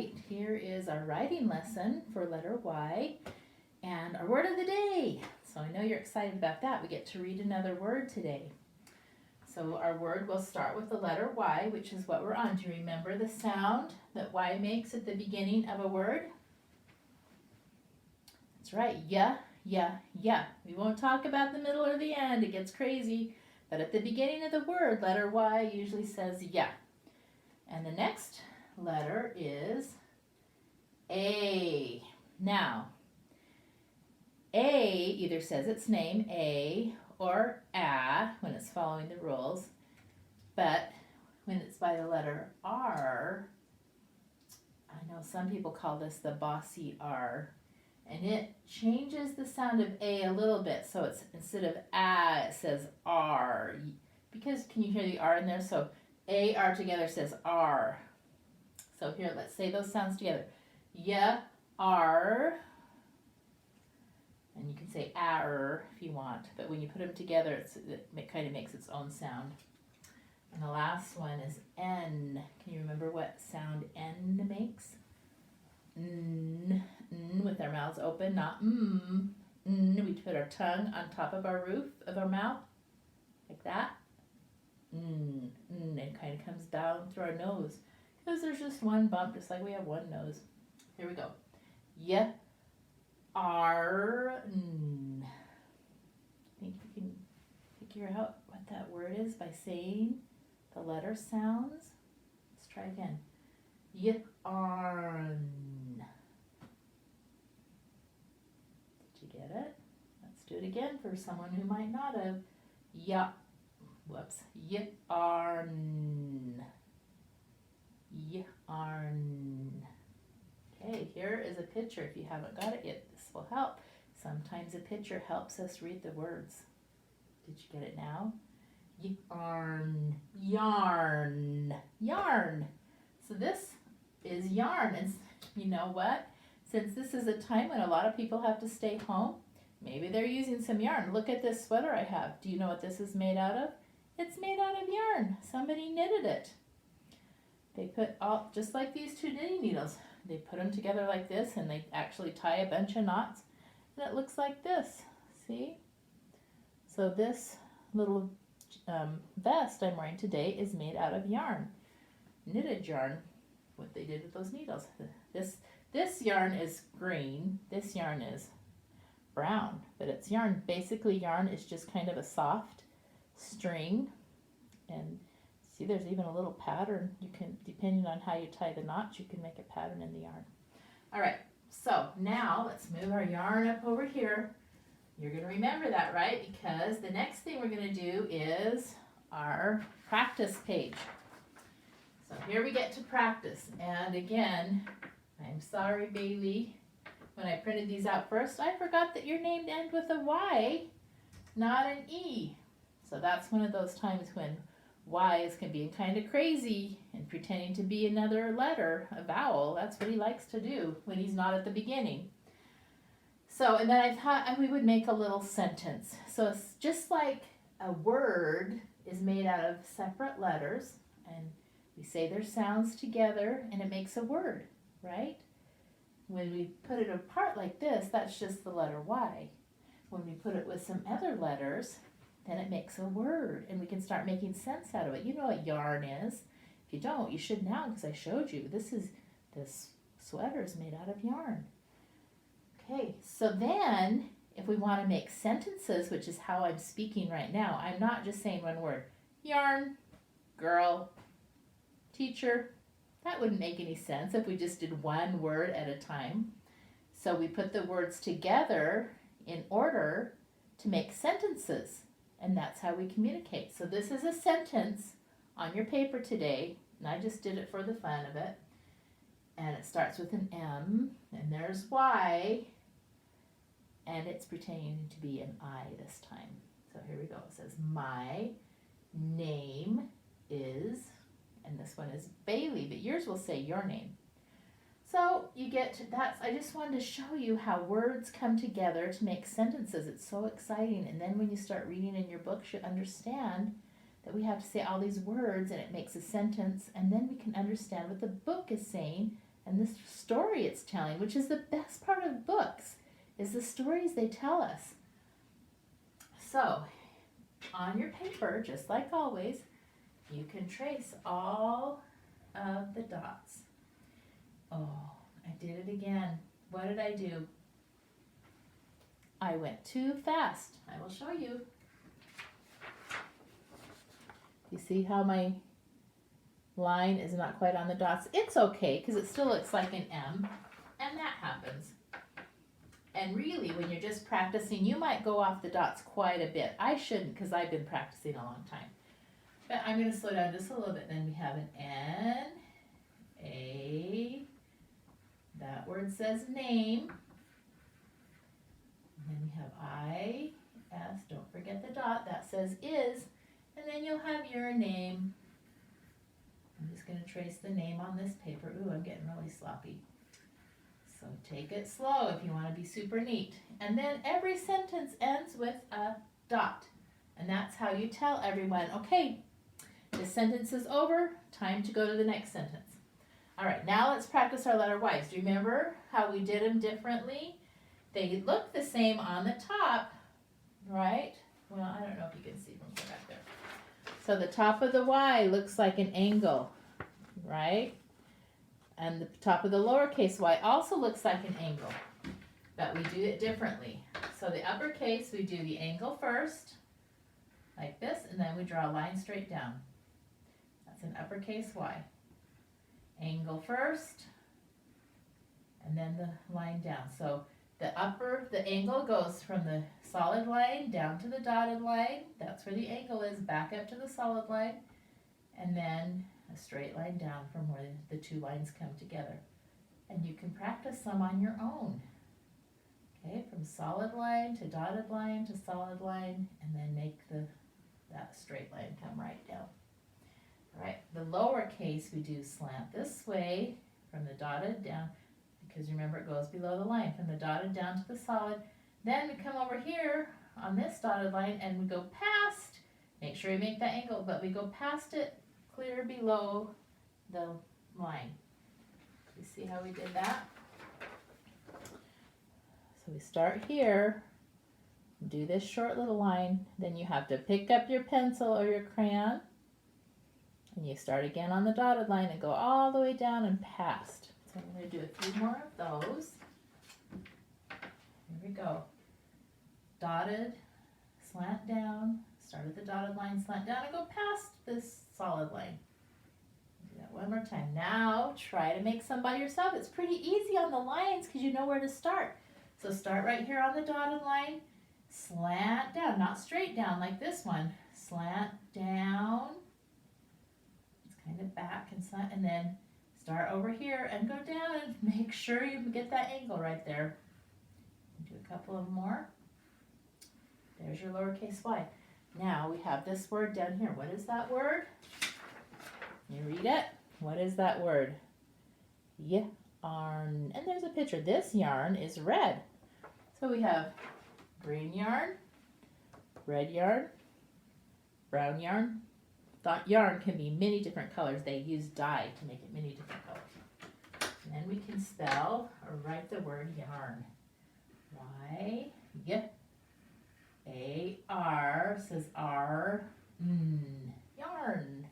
right, here is our writing lesson for letter Y and our word of the day. So I know you're excited about that. We get to read another word today. So our word will start with the letter Y, which is what we're on. Do you remember the sound that Y makes at the beginning of a word? That's right, yeah, yeah, yeah. We won't talk about the middle or the end, it gets crazy. But at the beginning of the word, letter Y usually says yeah. And the next letter is A. Now, A either says its name, A, or A, when it's following the rules. But when it's by the letter R, I know some people call this the bossy R, and it changes the sound of A a little bit. So it's instead of A, it says R. Because can you hear the R in there? So A, R together says R. So here, let's say those sounds together. Yeah, R. And you can say R if you want, but when you put them together, it kind of makes its own sound. And the last one is N. Can you remember what sound N makes? N, N with our mouths open, not N. We put our tongue on top of our roof of our mouth, like that. N, it kind of comes down through our nose, because there's just one bump, just like we have one nose. Here we go. Y, R, N. Think you can figure out what that word is by saying the letter sounds? Let's try again. Yarn. Did you get it? Let's do it again for someone who might not have. Yarn. Yarn. Okay, here is a picture. If you haven't got it yet, this will help. Sometimes a picture helps us read the words. Did you get it now? Yarn, yarn, yarn. So this is yarn, and you know what? Since this is a time when a lot of people have to stay home, maybe they're using some yarn. Look at this sweater I have. Do you know what this is made out of? It's made out of yarn. Somebody knitted it. They put all, just like these two knitting needles, they put them together like this, and they actually tie a bunch of knots, and it looks like this. See? So this little vest I'm wearing today is made out of yarn, knitted yarn, what they did with those needles. This yarn is green, this yarn is brown, but it's yarn. Basically yarn is just kind of a soft string, and see there's even a little pattern. You can, depending on how you tie the knots, you can make a pattern in the yarn. Alright, so now let's move our yarn up over here. You're going to remember that, right? Because the next thing we're going to do is our practice page. So here we get to practice. And again, I'm sorry, Bailey. When I printed these out first, I forgot that your name ends with a Y, not an E. So that's one of those times when Y's can be kind of crazy and pretending to be another letter, a vowel. That's what he likes to do when he's not at the beginning. So, and then I thought we would make a little sentence. So it's just like a word is made out of separate letters, and we say their sounds together, and it makes a word, right? When we put it apart like this, that's just the letter Y. When we put it with some other letters, then it makes a word, and we can start making sense out of it. You know what yarn is. If you don't, you should now, because I showed you. This sweater is made out of yarn. Okay, so then if we want to make sentences, which is how I'm speaking right now, I'm not just saying one word. Yarn, girl, teacher. That wouldn't make any sense if we just did one word at a time. So we put the words together in order to make sentences, and that's how we communicate. So this is a sentence on your paper today, and I just did it for the fun of it. And it starts with an M, and there's Y, and it's pretending to be an I this time. So here we go. It says, my name is, and this one is Bailey, but yours will say your name. So you get to, that's, I just wanted to show you how words come together to make sentences. It's so exciting. And then when you start reading in your books, you understand that we have to say all these words and it makes a sentence, and then we can understand what the book is saying and the story it's telling, which is the best part of books, is the stories they tell us. So, on your paper, just like always, you can trace all of the dots. Oh, I did it again. What did I do? I went too fast. I will show you. You see how my line is not quite on the dots? It's okay, because it still looks like an M, and that happens. And really, when you're just practicing, you might go off the dots quite a bit. I shouldn't, because I've been practicing a long time. But I'm going to slow down just a little bit. Then we have an N, A, that word says name. And then we have I, S, don't forget the dot, that says is. And then you'll have your name. I'm just going to trace the name on this paper. Ooh, I'm getting really sloppy. So take it slow if you want to be super neat. And then every sentence ends with a dot. And that's how you tell everyone, okay, this sentence is over, time to go to the next sentence. All right, now let's practice our letter Y's. Do you remember how we did them differently? They look the same on the top, right? Well, I don't know if you can see them from back there. So the top of the Y looks like an angle, right? And the top of the lowercase y also looks like an angle, but we do it differently. So the uppercase, we do the angle first, like this, and then we draw a line straight down. That's an uppercase Y. Angle first, and then the line down. So the angle goes from the solid line down to the dotted line. That's where the angle is, back up to the solid line, and then a straight line down from where the two lines come together. And you can practice some on your own. Okay, from solid line to dotted line to solid line, and then make that straight line come right down. All right, the lowercase we do slant this way from the dotted down, because remember it goes below the line, from the dotted down to the solid. Then we come over here on this dotted line and we go past, make sure you make that angle, but we go past it clear below the line. You see how we did that? So we start here, do this short little line, then you have to pick up your pencil or your crayon, and you start again on the dotted line and go all the way down and past. So I'm going to do a few more of those. Here we go. Dotted, slant down, start at the dotted line, slant down, and go past this solid line. Do that one more time. Now try to make some by yourself. It's pretty easy on the lines because you know where to start. So start right here on the dotted line, slant down, not straight down like this one. Slant down. It's kind of back and slant, and then start over here and go down and make sure you get that angle right there. Do a couple of more. There's your lowercase y. Now we have this word down here. What is that word? You read it. What is that word? Yarn. And there's a picture. This yarn is red. So we have green yarn, red yarn, brown yarn. That yarn can be many different colors. They use dye to make it many different colors. And then we can spell or write the word yarn. Y-A-R says R, yarn.